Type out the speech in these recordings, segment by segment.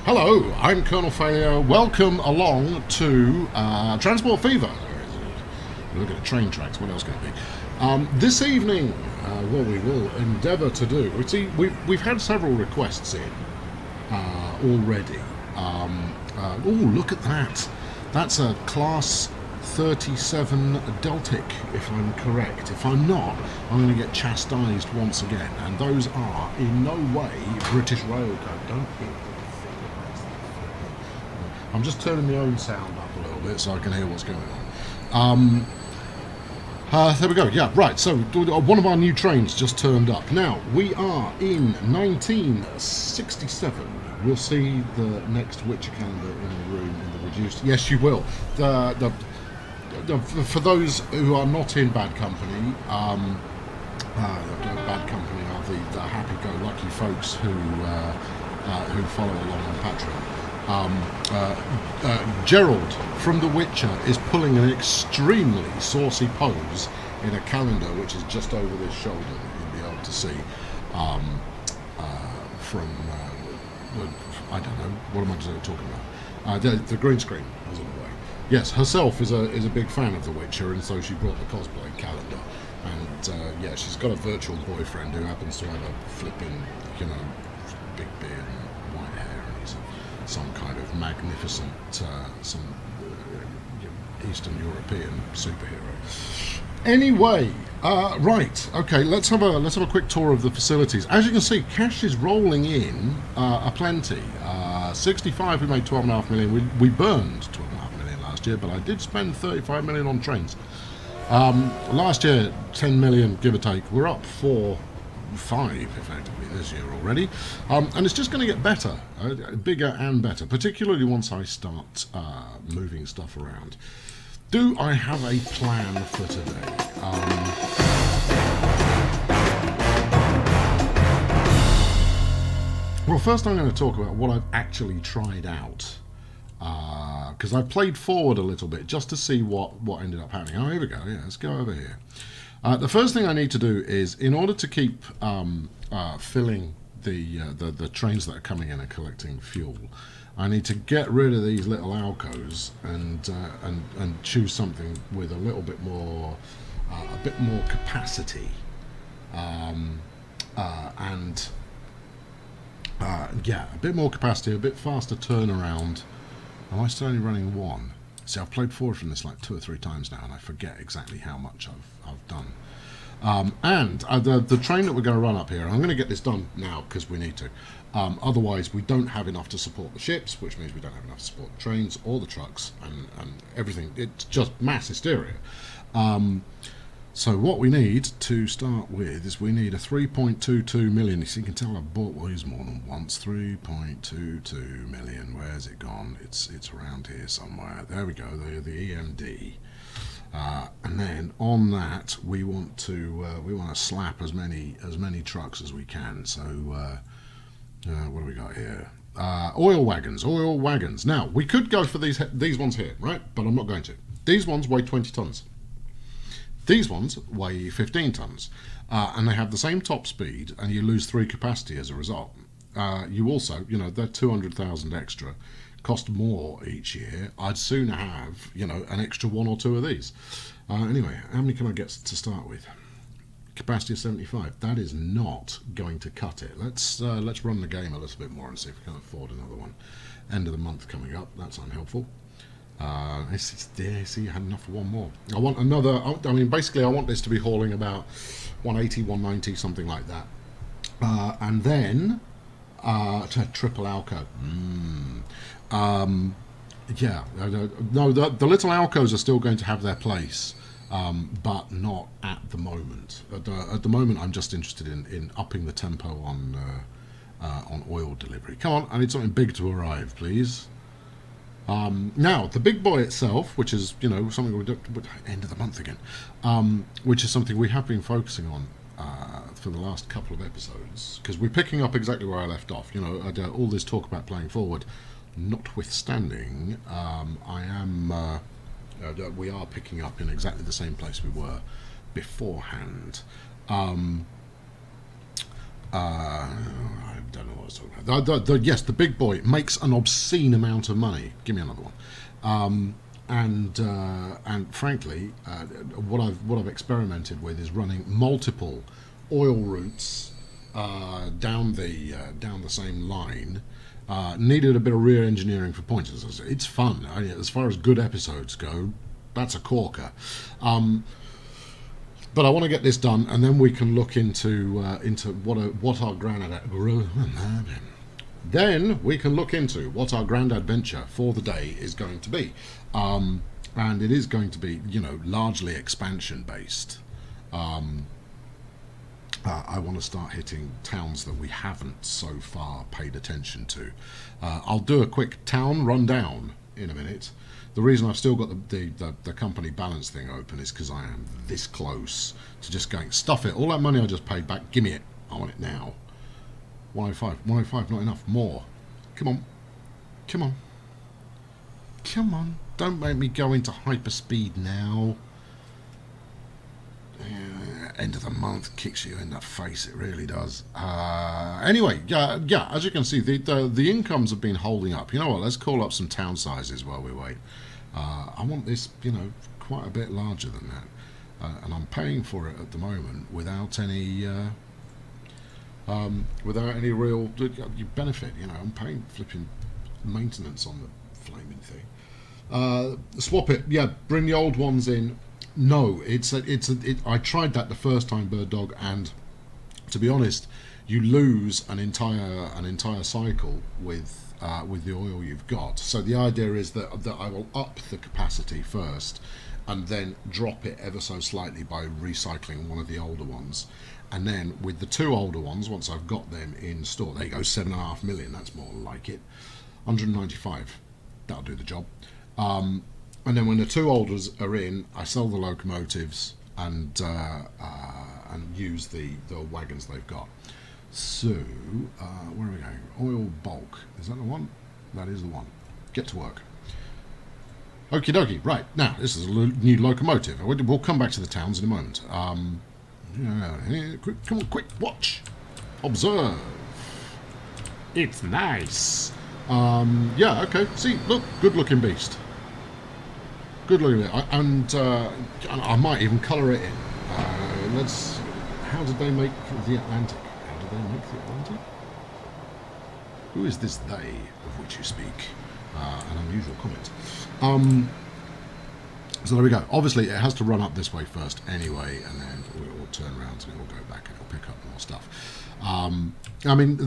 Hello, I'm Colonel Failure. Welcome along to Transport Fever. Look at the train tracks. What else can it be? This evening, what we will endeavour to do. We've had several requests in already. Oh, look at that! That's a Class 37 Deltic, if I'm correct. If I'm not, I'm going to get chastised once again. And those are in no way British Rail Code. Don't hit the I'm just turning my own sound up a little bit so I can hear what's going on. There we go. Yeah, right. So one of our new trains just turned up. Now we are in 1967. We'll see the next Witcher calendar in the room in the reduced. Yes, you will. For those who are not in bad company, bad company are the happy-go-lucky folks who follow along on Patreon. Gerald from The Witcher is pulling an extremely saucy pose in a calendar which is just over this shoulder that you'll be able to see from I don't know, what am I talking about? The green screen is in the way. Yes, herself is a big fan of The Witcher, and so she brought the cosplay calendar. And yeah, she's got a virtual boyfriend who happens to have a flipping, big beard and white hair, and he's some kind of magnificent, Eastern European superhero. Anyway, right, okay, let's have a quick tour of the facilities. As you can see, cash is rolling in aplenty. 65, we made 12.5 million. We burned 12.5 million last year, but I did spend 35 million on trains. Last year, 10 million, give or take. We're up 5 effectively this year already, and it's just going to get better, bigger and better, particularly once I start moving stuff around. Do I have a plan for today? Well, first I'm going to talk about what I've actually tried out, because I've played forward a little bit just to see what ended up happening. Oh, here we go. Yeah, let's go over here. The first thing I need to do is, in order to keep filling the trains that are coming in and collecting fuel, I need to get rid of these little alcos and choose something with a little bit more, capacity, yeah, a bit more capacity, a bit faster turnaround. Am I still only running one? See, I've played forward from this like 2 or 3 times now, and I forget exactly how much I've done. The train that we're going to run up here, I'm going to get this done now because we need to. Otherwise, we don't have enough to support the ships, which means we don't have enough to support the trains or the trucks and everything. It's just mass hysteria. So what we need to start with is we need a 3.22 million. So you can tell I've bought these more than once. 3.22 million. Where's it gone? It's around here somewhere. There we go. The EMD. And then on that we want to slap as many trucks as we can. So what do we got here? Oil wagons. Now we could go for these ones here, right? But I'm not going to. These ones weigh 20 tons. These ones weigh 15 tons, and they have the same top speed, and you lose 3 capacity as a result. You also, they're 200,000 extra, cost more each year. I'd sooner have, an extra 1 or 2 of these. Anyway, how many can I get to start with? Capacity of 75. That is not going to cut it. Let's run the game a little bit more and see if we can afford another one. End of the month coming up. That's unhelpful. See, I had enough for one more. I want another. Basically, I want this to be hauling about 180, 190, something like that. And then to triple Alco. Yeah, no, the little Alcos are still going to have their place, but not at the moment. At the moment, I'm just interested in upping the tempo on oil delivery. Come on, I need something big to arrive, please. Now, the big boy itself, which is, something we do end of the month again, which is something we have been focusing on for the last couple of episodes, because we're picking up exactly where I left off. All this talk about playing forward, notwithstanding, we are picking up in exactly the same place we were beforehand. don't know what I was talking about. Yes, the big boy makes an obscene amount of money. Give me another one. And frankly, what I've experimented with is running multiple oil routes down the same line. Needed a bit of rear engineering for pointers. It's fun. As far as good episodes go, that's a corker. But I want to get this done, and then we can look into what our grand adventure for the day is going to be, and it is going to be, largely expansion based. I want to start hitting towns that we haven't so far paid attention to. I'll do a quick town rundown in a minute. The reason I've still got the company balance thing open is because I am this close to just going, stuff it, all that money I just paid back, give me it, I want it now. 105, not enough, more. Come on, don't make me go into hyperspeed now. End of the month kicks you in the face, it really does. Anyway, yeah, as you can see, the incomes have been holding up. You know what, let's call up some town sizes while we wait. I want this, quite a bit larger than that, and I'm paying for it at the moment without any real benefit. I'm paying flipping maintenance on the flaming thing. Swap it, yeah, bring the old ones in. No, I tried that the first time, Bird Dog, and to be honest, you lose an entire cycle with the oil you've got. So the idea is that I will up the capacity first, and then drop it ever so slightly by recycling one of the older ones, and then with the two older ones, once I've got them in store, there you go, 7.5 million. That's more like it. 195. That'll do the job. And then when the two olders are in, I sell the locomotives and use the wagons they've got. So, where are we going? Oil bulk. Is that the one? That is the one. Get to work. Okie dokie. Right, now, this is a new locomotive. We'll come back to the towns in a moment. Come on, quick, watch. Observe. It's nice. Yeah, okay. See, look, good looking beast. Good looking at it, and I might even colour it in. How did they make the Atlantic? Who is this they of which you speak? An unusual comment. So there we go. Obviously, it has to run up this way first anyway, and then we'll turn around and it will go back and it'll pick up more stuff. I mean,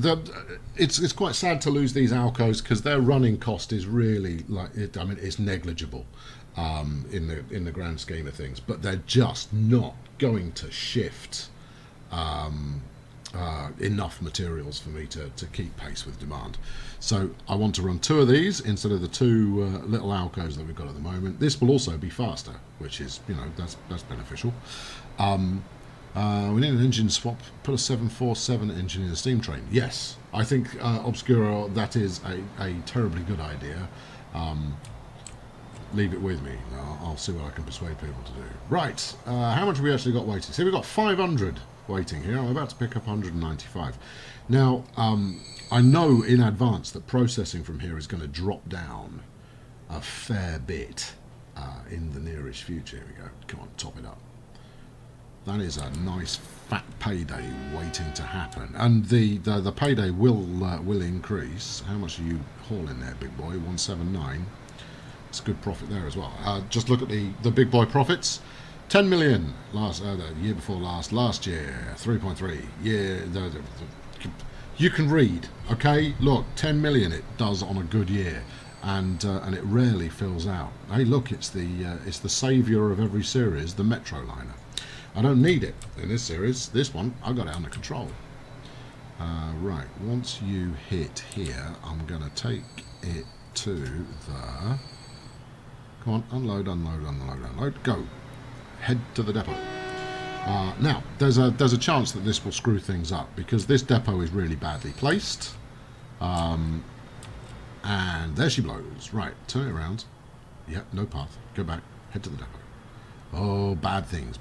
it's quite sad to lose these Alcos because their running cost is really it's negligible. In the grand scheme of things, but they're just not going to shift enough materials for me to keep pace with demand. So I want to run two of these instead of the two little Alcos that we've got at the moment. This will also be faster, which is, that's beneficial. We need an engine swap. Put a 747 engine in a steam train. Yes, I think Obscuro, that is a terribly good idea. Leave it with me. I'll see what I can persuade people to do. Right, how much have we actually got waiting? See, we've got 500 waiting here. I'm about to pick up 195. Now, I know in advance that processing from here is going to drop down a fair bit in the nearest future. Here we go. Come on, top it up. That is a nice fat payday waiting to happen, and the payday will increase. How much are you hauling there, big boy? 179. It's a good profit there as well. Just look at the big boy profits. 10 million the year before last year 3.3 year. You can read, okay? Look, 10 million it does on a good year, and it rarely fills out. Hey, look, it's the saviour of every series, the Metroliner. I don't need it in this series. This one, I got it under control. Right, once you hit here, I'm going to take it to the... Come on, unload, go. Head to the depot. Now, there's a chance that this will screw things up because this depot is really badly placed. And there she blows. Right, turn it around. Yep, no path. Go back, head to the depot. Oh, bad things.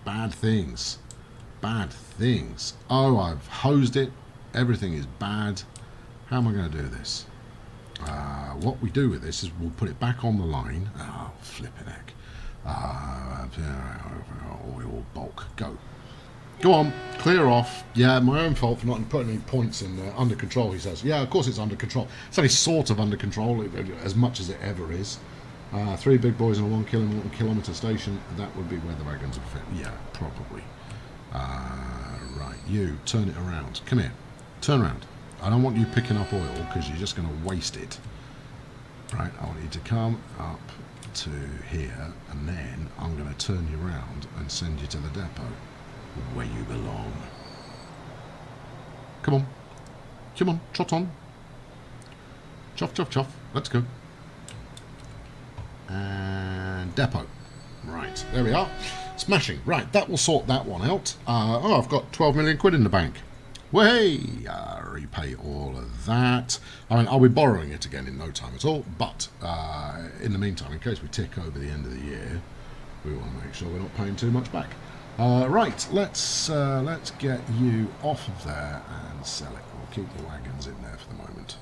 Oh, I've hosed it. Everything is bad. how am I going to do this? What we do with this is we'll put it back on the line. Oh, flipping heck. Oil bulk. Go. Go on. Clear off. Yeah, my own fault for not putting any points in there. Under control, he says. Yeah, of course it's under control. It's only sort of under control, as much as it ever is. 3 big boys in a 1 kilometre station. That would be where the wagons would fit. Yeah, probably. Right, you, turn it around. Come here. Turn around. I don't want you picking up oil because you're just going to waste it. Right, I want you to come up to here and then I'm going to turn you around and send you to the depot where you belong. Come on. Come on, trot on. Chuff, chuff, chuff. Let's go. And depot. Right, there we are. Smashing. Right, that will sort that one out. Oh, I've got 12 million quid in the bank. Way, repay all of that. I mean, I'll be borrowing it again in no time at all. But in the meantime, in case we tick over the end of the year, we want to make sure we're not paying too much back. Right, let's get you off of there and sell it. We'll keep the wagons in there for the moment.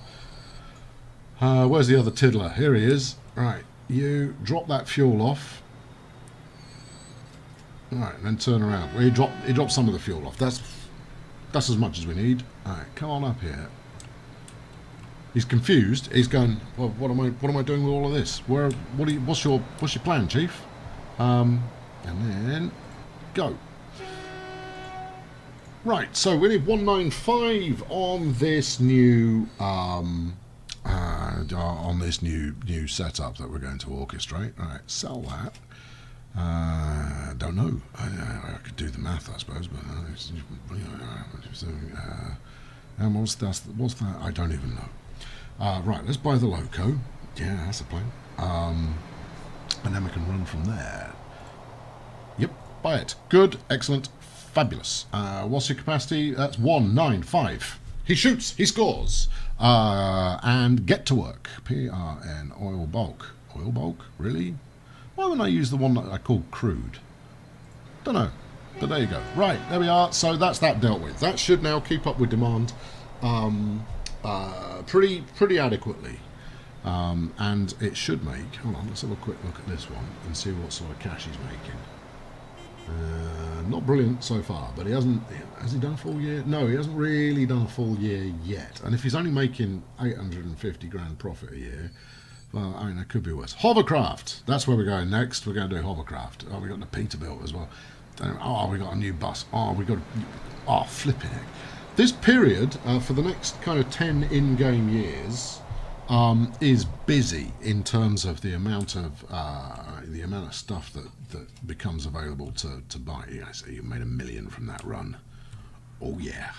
Where's the other tiddler? Here he is. Right, you drop that fuel off. Right, and then turn around. Well, he dropped some of the fuel off. That's as much as we need. All right, come on up here. He's confused. He's going, well, what am I doing with all of this? What's your plan, Chief? And then go. Right, so we need 195 on this new new setup that we're going to orchestrate. All right, sell that. Don't know. I could do the math, I suppose, but and what's that? I don't even know. Right, let's buy the loco. Yeah, that's the plan. And then we can run from there. Yep, buy it. Good, excellent, fabulous. What's your capacity? That's 195. He shoots. He scores. And get to work. PRN oil bulk. Oil bulk? Really? Why wouldn't I use the one that I call crude? Don't know, but there you go. Right, there we are. So that's that dealt with. That should now keep up with demand pretty adequately. And it should make, hold on, let's have a quick look at this one and see what sort of cash he's making. Not brilliant so far, but has he done a full year? No, he hasn't really done a full year yet. And if he's only making 850 grand profit a year, well, I mean, it could be worse. Hovercraft. That's where we're going next. We're going to do hovercraft. Oh, we got the Peterbilt as well. Oh, we got a new bus. Oh, we got. Oh, flipping heck. This period for the next kind of 10 in-game years is busy in terms of the amount of stuff that becomes available to buy. I see you made $1 million from that run. Oh yeah.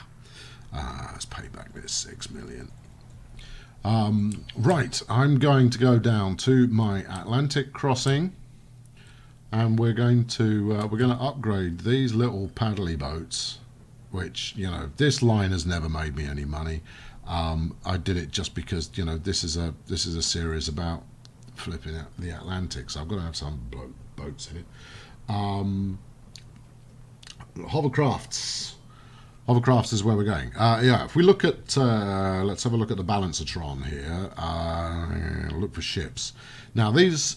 Let's pay back this 6 million. Right, I'm going to go down to my Atlantic crossing, and we're going to upgrade these little paddly boats, which, you know, this line has never made me any money. I did it just because, you know, this is a series about flipping out the Atlantic, so I've got to have some boats in it. Hovercrafts. Hovercraft is where we're going. Yeah, if we look at, let's have a look at the Balancertron here. Look for ships. Now these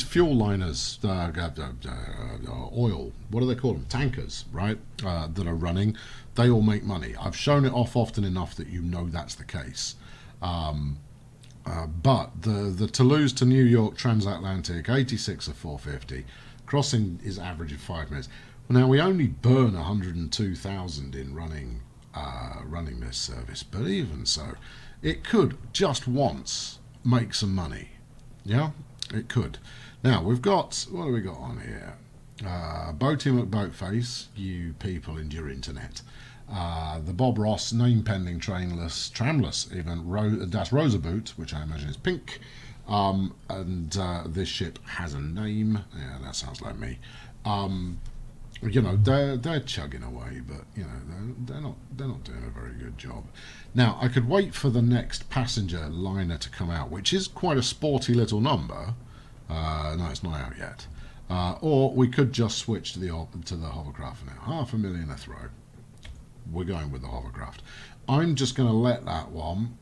fuel liners, oil, what do they call them? Tankers, right? That are running. They all make money. I've shown it off often enough that you know that's the case. But the Toulouse to New York Transatlantic, 86 of 450. Crossing is average of 5 minutes. Now we only burn 102,000 in running this service, but even so, it could just once make some money. Yeah, it could. Now we've got, what do we got on here? Boaty McBoatface, you people in your internet. The Bob Ross name pending tramless even Das Rosaboot, which I imagine is pink. And this ship has a name. Yeah, that sounds like me. You know, they're chugging away, but you know they're not doing a very good job. Now I could wait for the next passenger liner to come out, which is quite a sporty little number. No, it's not out yet. Or we could just switch to the hovercraft now. 500,000 a throw. We're going with the hovercraft. I'm just going to let that one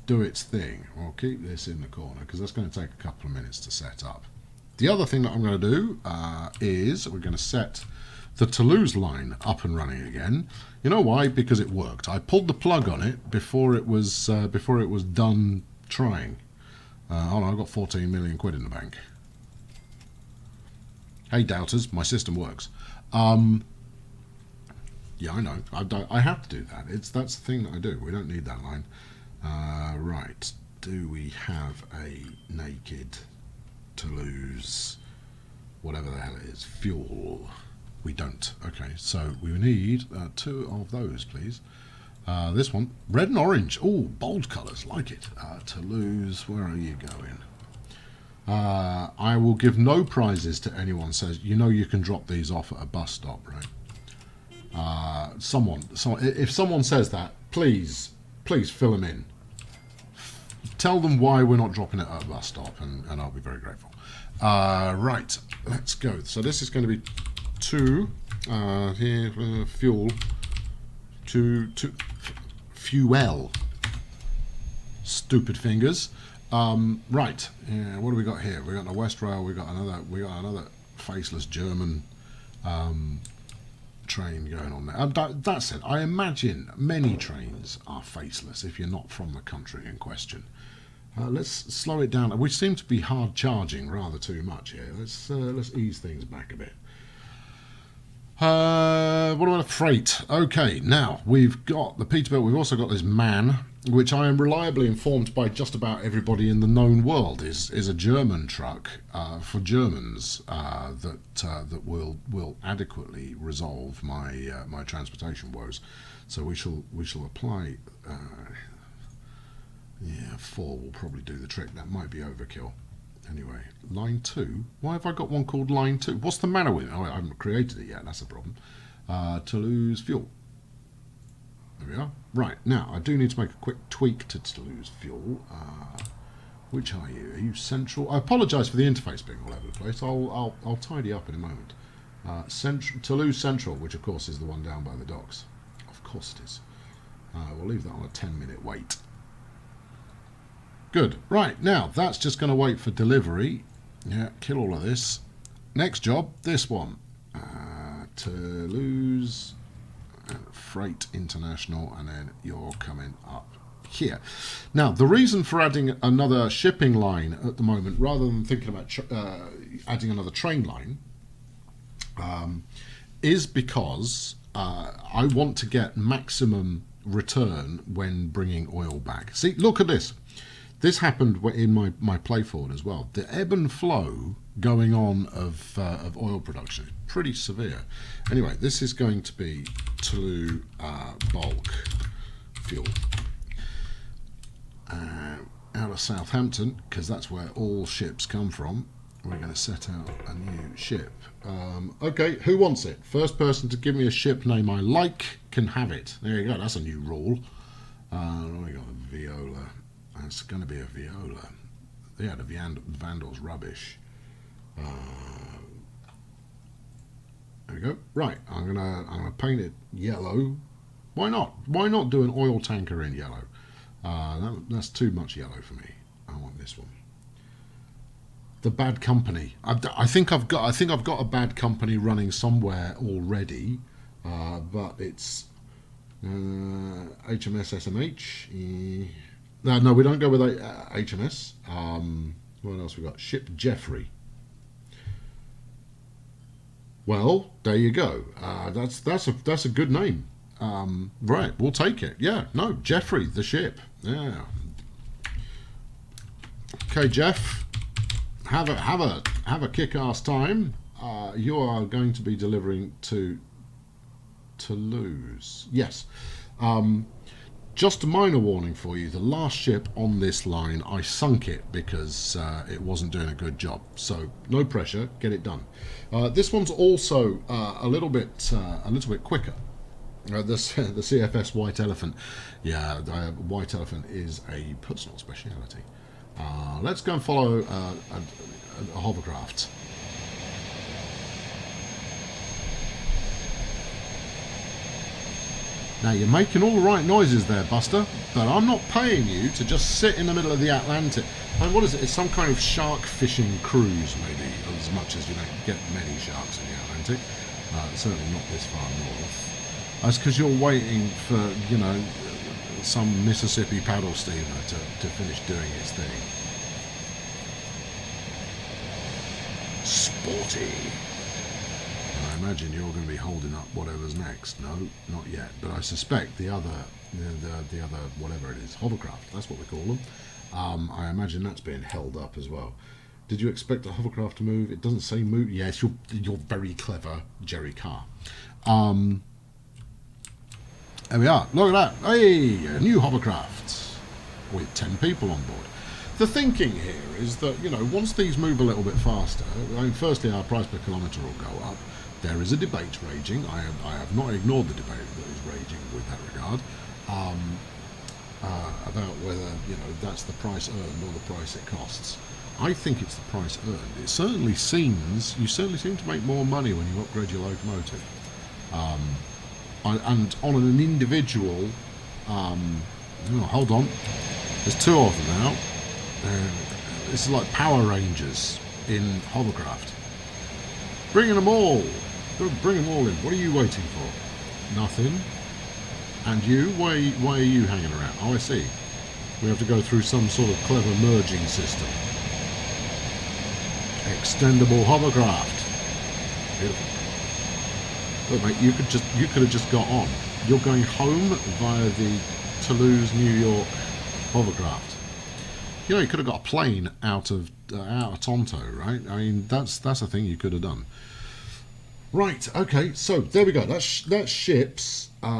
do its thing. We'll keep this in the corner because that's going to take a couple of minutes to set up. The other thing that I'm going to do is we're going to set the Toulouse line up and running again. You know why? Because it worked. I pulled the plug on it before it was done trying. Oh no, I've got 14 million quid in the bank. Hey doubters, my system works. Yeah, I know. I have to do that. That's the thing that I do. We don't need that line. Right. Do we have a naked Toulouse, whatever the hell it is, fuel? We don't. Okay, so we need 2 of those, please. This one, red and orange. Oh, bold colours, like it. Toulouse, where are you going? I will give no prizes to anyone says, you know, you can drop these off at a bus stop, right? If someone says that, please fill them in. Tell them why we're not dropping it at a bus stop, and I'll be very grateful. Right, let's go. So this is going to be 2 here, fuel, 2 fuel. Stupid fingers. Right, yeah, what do we got here? We got the West Rail. We got another faceless German train going on there. That's it. I imagine many trains are faceless if you're not from the country in question. Let's slow it down. We seem to be hard charging rather too much here. Let's ease things back a bit. What about a freight? Okay, now we've got the Peterbilt. We've also got this MAN, which I am reliably informed by just about everybody in the known world is a German truck for Germans that will adequately resolve my my transportation woes. So we shall apply. Yeah, 4 will probably do the trick. That might be overkill. Anyway, line 2. Why have I got one called line 2? What's the matter with it? Oh, I haven't created it yet. That's a problem. Toulouse fuel. There we are. Right, now I do need to make a quick tweak to Toulouse fuel. Which are you? Are you central? I apologise for the interface being all over the place. I'll tidy up in a moment. Toulouse Central, which of course is the one down by the docks. Of course it is. We'll leave that on a 10-minute wait. Good. Right, now that's just going to wait for delivery. Yeah, kill all of this. Next job, this one. Toulouse Freight International, and then you're coming up here. Now, the reason for adding another shipping line at the moment, rather than thinking about adding another train line, is because I want to get maximum return when bringing oil back. See, look at this. This happened in my play forward as well. The ebb and flow going on of oil production is pretty severe. Anyway, this is going to be Toulouse bulk fuel. Out of Southampton, because that's where all ships come from. We're going to set out a new ship. Okay, who wants it? First person to give me a ship name I like can have it. There you go, that's a new rule. We got a Viola. It's going to be a Viola. Yeah, the Vandal's rubbish. There we go. Right, I'm gonna paint it yellow. Why not? Why not do an oil tanker in yellow? That's too much yellow for me. I want this one. The Bad Company. I think I've got a Bad Company running somewhere already, but it's HMS SMH. No, we don't go with HMS. What else we got? Ship Jeffrey. Well, there you go. That's a good name. Right, we'll take it. Yeah, no, Jeffrey, the ship. Yeah. Okay, Jeff, have a kick-ass time. You are going to be delivering to Toulouse. Yes. Just a minor warning for you, the last ship on this line, I sunk it because it wasn't doing a good job. So no pressure, get it done. This one's also a little bit quicker. The CFS White Elephant. Yeah, the White Elephant is a personal speciality. Let's go and follow a hovercraft. Now, you're making all the right noises there, Buster, but I'm not paying you to just sit in the middle of the Atlantic. And what is it? It's some kind of shark fishing cruise, maybe, as much as you don't get many sharks in the Atlantic. Certainly not this far north. That's because you're waiting for, you know, some Mississippi paddle steamer to finish doing its thing. Sporty. I imagine you're going to be holding up whatever's next. No, not yet. But I suspect the other, whatever it is, hovercraft. That's what we call them. I imagine that's being held up as well. Did you expect a hovercraft to move? It doesn't say move. Yes, you're very clever, Jerry Carr. There we are. Look at that. Hey, a new hovercraft with 10 people on board. The thinking here is that, you know, once these move a little bit faster, I mean, firstly, our price per kilometre will go up. There is a debate raging. I have not ignored the debate that is raging with that regard about whether, you know, that's the price earned or the price it costs. I think it's the price earned. It certainly seems, you certainly seem to make more money when you upgrade your locomotive. And on an individual, hold on, there's 2 of them now. This is like Power Rangers in hovercraft. Bringing them all. Bring them all in. What are you waiting for? Nothing. And you? Why are you hanging around? Oh, I see. We have to go through some sort of clever merging system. Extendable hovercraft. Beautiful. Look, mate, you could have just got on. You're going home via the Toulouse, New York hovercraft. You know, you could have got a plane out of Tonto, right? I mean, that's a thing you could have done. Right. Okay. So there we go. That's ships. Well,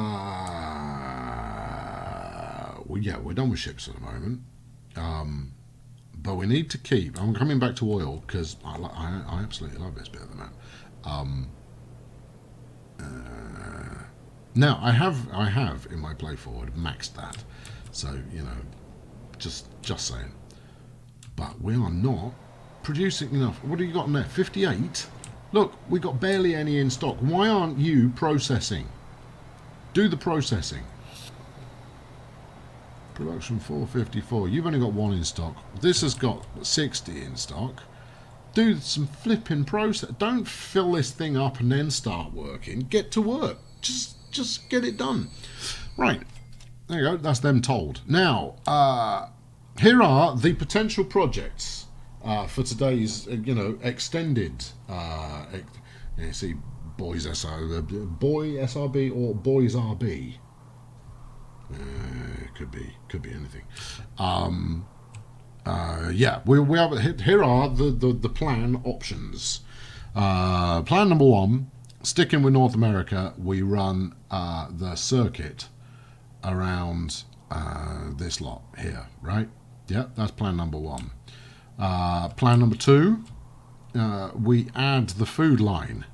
yeah, we're done with ships at the moment. But we need to keep. I'm coming back to oil because I absolutely love this bit of the map. Now I have in my play forward maxed that, so you know, just saying. But we are not producing enough. What have you got in there? 58. Look, we got barely any in stock. Why aren't you processing? Do the processing. Production 454. You've only got 1 in stock. This has got 60 in stock. Do some flipping process. Don't fill this thing up and then start working. Get to work. Just get it done. Right. There you go. That's them told. Now, here are the potential projects for today's, extended. See, Boy SRB or Boys RB. Could be anything. Yeah, we have. Here are the plan options. Plan number 1, sticking with North America, we run the circuit around this lot here, right? Yeah, that's plan number 1. Plan number 2, we add the food line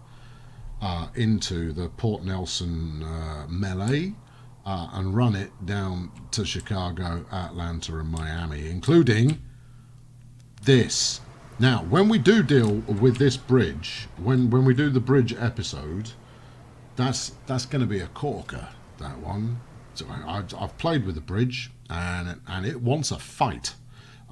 into the Port Nelson melee. And run it down to Chicago, Atlanta and Miami, including this. Now, when we do deal with this bridge, when we do the bridge episode, that's going to be a corker, that one. So I've played with the bridge, and it wants a fight.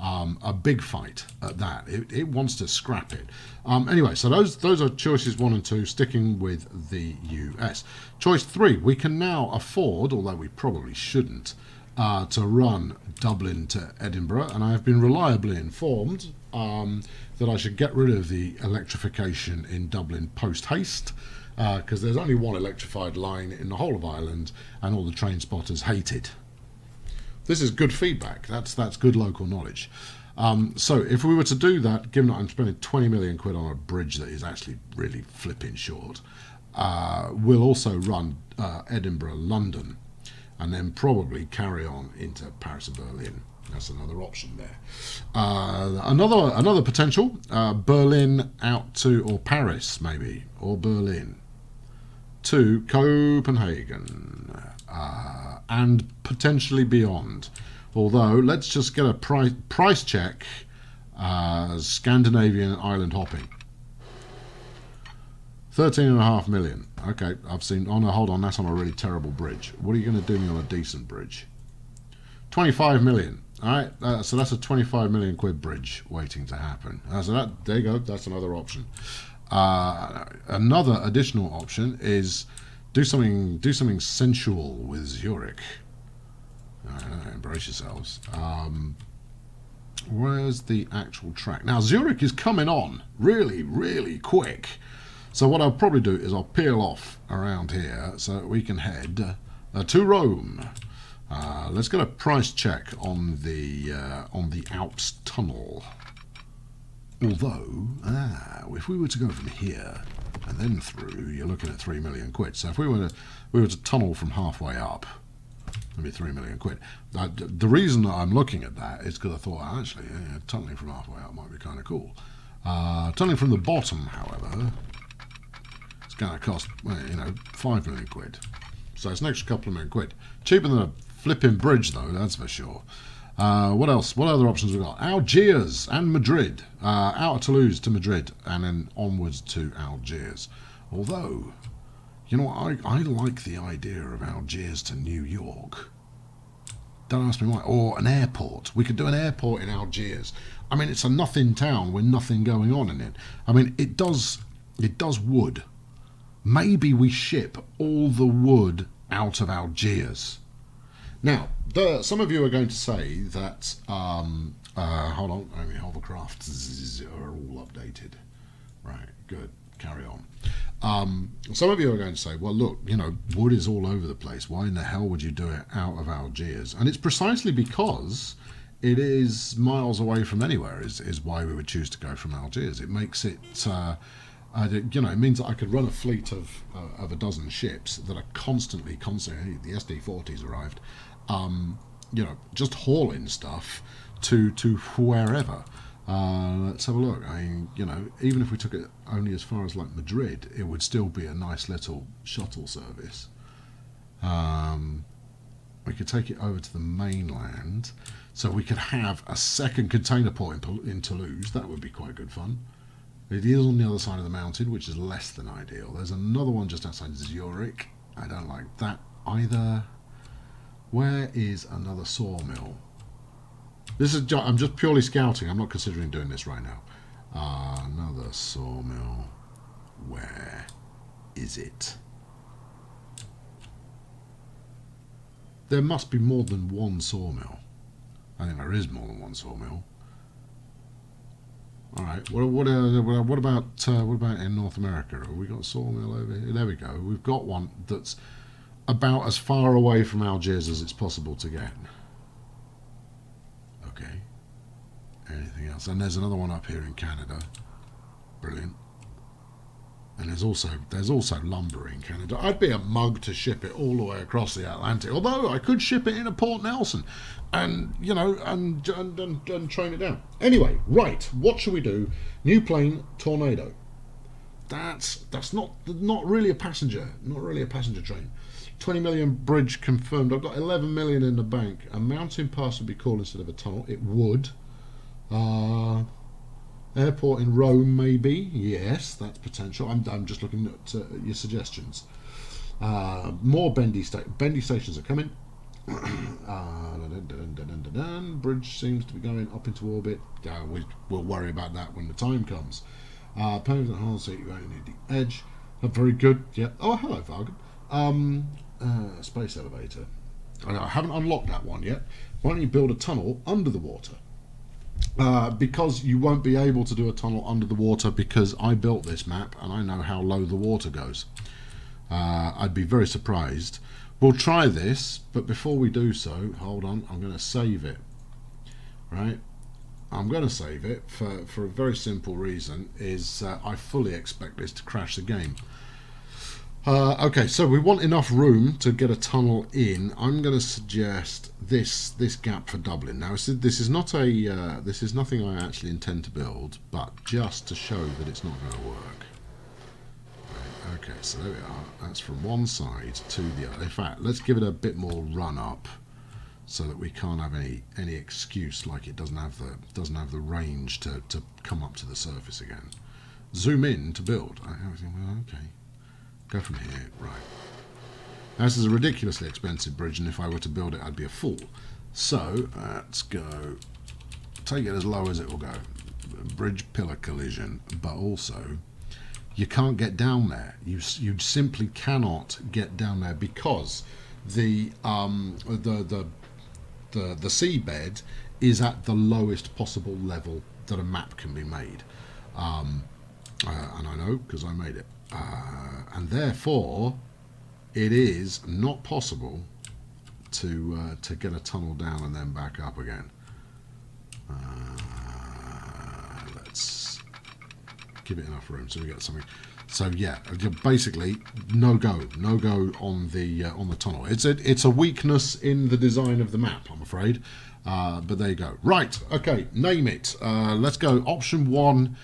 A big fight at that. It wants to scrap it. Anyway, so those are choices 1 and 2, sticking with the US. Choice 3, we can now afford, although we probably shouldn't, to run Dublin to Edinburgh, and I have been reliably informed that I should get rid of the electrification in Dublin post-haste, because there's only 1 electrified line in the whole of Ireland, and all the train spotters hate it. This is good feedback. That's good local knowledge. So if we were to do that, given that I'm spending 20 million quid on a bridge that is actually really flipping short, we'll also run Edinburgh-London, and then probably carry on into Paris and Berlin. That's another option there. Another potential, Berlin out to, or Paris maybe, or Berlin to Copenhagen. And potentially beyond. Although, let's just get a price check. Scandinavian island hopping. 13.5 million. Okay, I've seen. Oh no, hold on. That's on a really terrible bridge. What are you going to do me on a decent bridge? 25 million. All right, so that's a 25 million quid bridge waiting to happen. So that, there you go. That's another option. Another additional option is do something sensual with Zurich. Embrace yourselves. Where's the actual track? Now Zurich is coming on really, really quick. So what I'll probably do is I'll peel off around here so we can head to Rome. Let's get a price check on the Alps tunnel. Although, if we were to go from here and then through, you're looking at 3 million quid. So if we were to tunnel from halfway up, it'd be 3 million quid. The reason that I'm looking at that is because I thought, actually, tunneling from halfway up might be kind of cool. Tunneling from the bottom, however, it's going to cost, 5 million quid. So it's an extra couple of million quid. Cheaper than a flipping bridge, though, that's for sure. What else? What other options we got? Algiers and Madrid. Out of Toulouse to Madrid and then onwards to Algiers. Although, you know what, I like the idea of Algiers to New York. Don't ask me why. Or an airport. We could do an airport in Algiers. I mean, it's a nothing town with nothing going on in it. I mean, it does wood. Maybe we ship all the wood out of Algiers. Now, some of you are going to say that, hold on, hovercrafts are all updated. Right, good, carry on. Some of you are going to say, well, look, wood is all over the place. Why in the hell would you do it out of Algiers? And it's precisely because it is miles away from anywhere is why we would choose to go from Algiers. It makes it, it means that I could run a fleet of a dozen ships that are constantly, the SD-40's arrived, just hauling stuff to wherever. Let's have a look. I mean, even if we took it only as far as like Madrid, it would still be a nice little shuttle service. We could take it over to the mainland, so we could have a second container port in Toulouse. That would be quite good fun. It is on the other side of the mountain, which is less than ideal. There's another one just outside Zurich. I don't like that either. Where is another sawmill? I'm just purely scouting. I'm not considering doing this right now. Another sawmill. Where is it? There must be more than one sawmill. I think there is more than one sawmill. All right. What about in North America? Have we got a sawmill over here? There we go. We've got one that's about as far away from Algiers as it's possible to get. Okay. Anything else? And there's another one up here in Canada. Brilliant. And there's also lumber in Canada. I'd be a mug to ship it all the way across the Atlantic. Although I could ship it in a Port Nelson, and and train it down. Anyway, right. What should we do? New plane, Tornado. That's not really a passenger. Not really a passenger train. 20 million bridge confirmed. I've got 11 million in the bank. A mountain pass would be cool instead of a tunnel. It would. Airport in Rome, maybe. Yes, that's potential. I'm just looking at your suggestions. More bendy stations are coming. Bridge seems to be going up into orbit. We'll worry about that when the time comes. Paved and hard seat, you only need the edge. Very good. Yeah. Oh, hello, Vargan. Space elevator. I haven't unlocked that one yet. Why don't you build a tunnel under the water? Because you won't be able to do a tunnel under the water because I built this map and I know how low the water goes. I'd be very surprised. We'll try this, but before we do so, hold on, I'm going to save it. Right? I'm going to save it for a very simple reason, is I fully expect this to crash the game. Okay, so we want enough room to get a tunnel in. I'm going to suggest this gap for Dublin. Now, this is nothing I actually intend to build, but just to show that it's not going to work. Right, okay, so there we are. That's from one side to the other. In fact, let's give it a bit more run up, so that we can't have any excuse like it doesn't have the range to come up to the surface again. zoom in to build. I think, well, okay, go from here, right. Now, this is a ridiculously expensive bridge, and if I were to build it, I'd be a fool. So let's go, take it as low as it will go. Bridge pillar collision, but also you can't get down there. You simply cannot get down there because the seabed is at the lowest possible level that a map can be made, and I know because I made it, and therefore it is not possible to get a tunnel down and then back up again. Let's give it enough room so we get something. So yeah, basically no go on the tunnel. It's a weakness in the design of the map, I'm afraid. But there you go. Right, okay, name it. Let's go. Option 1,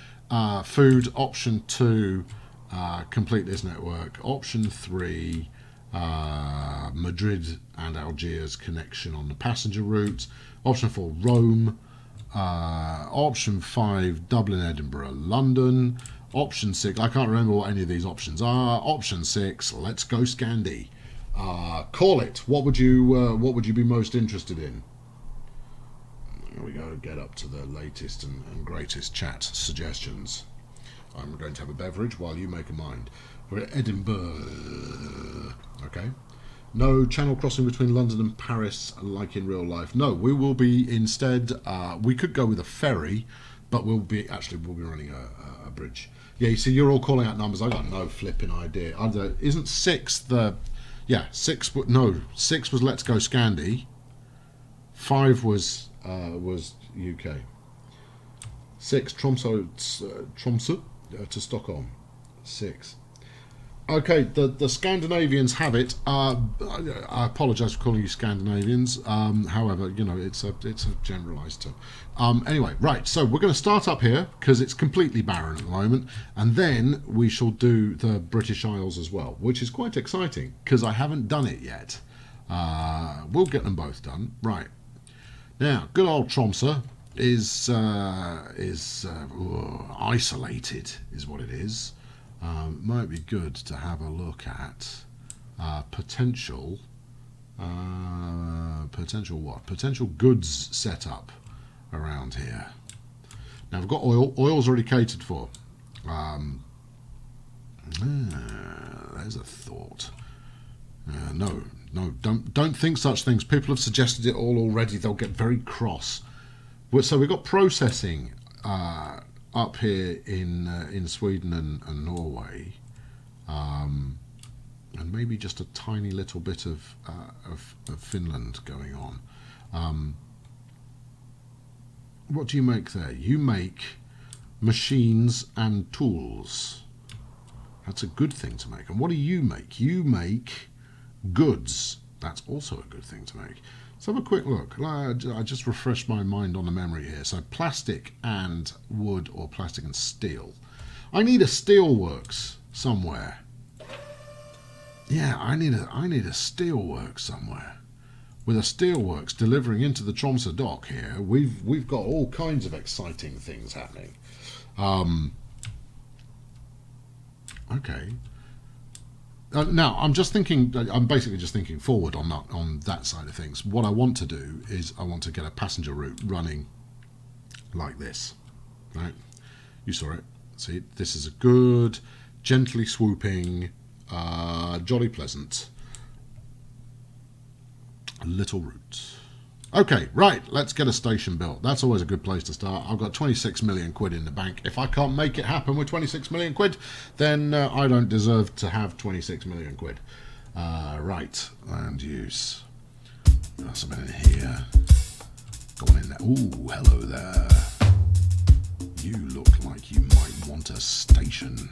food. Option 2, complete this network. Option 3, Madrid and Algiers connection on the passenger route. Option 4, Rome. Option 5, Dublin, Edinburgh, London. Option 6, I can't remember what any of these options are. Option 6, let's go Scandi. Call it. What would you be most interested in? Here we go. Get up to the latest and greatest chat suggestions. I'm going to have a beverage while you make a mind. We're at Edinburgh. Okay. No channel crossing between London and Paris like in real life. No, we will be instead. We could go with a ferry, but we'll be running a bridge. Yeah, you see, you're all calling out numbers. I got no flipping idea. Isn't 6 the? Yeah, 6. No, 6 was Let's Go Scandi. 5 was UK. 6 Tromsø to Stockholm. 6. Okay, the Scandinavians have it. I apologise for calling you Scandinavians. However, you know, it's a generalised term. Anyway, right. So we're going to start up here because it's completely barren at the moment, and then we shall do the British Isles as well, which is quite exciting because I haven't done it yet. We'll get them both done. Right. Now, good old Tromsø is isolated, is what it is. Might be good to have a look at potential what? Potential goods setup around here. Now we've got oil. Oil's already catered for. There's a thought. No, don't think such things. People have suggested it all already. They'll get very cross. So we've got processing up here in Sweden and Norway, and maybe just a tiny little bit of Finland going on. What do you make there? You make machines and tools. That's a good thing to make. And what do you make? You make goods. That's also a good thing to make. Let's have a quick look. I just refreshed my mind on the memory here. So plastic and wood, or plastic and steel. I need a steelworks somewhere. Yeah, I need a steelworks somewhere. With a steelworks delivering into the Tromsø dock here, we've got all kinds of exciting things happening. Okay. Now, I'm basically just thinking forward on that side of things. What I want to do is I want to get a passenger route running like this, right? You saw it. See, this is a good, gently swooping, jolly pleasant little route. Okay, right, let's get a station built. That's always a good place to start. I've got 26 million quid in the bank. If I can't make it happen with 26 million quid, then I don't deserve to have 26 million quid. Right, land use. There's something in here. Go on in there. Ooh, hello there. You look like you might want a station.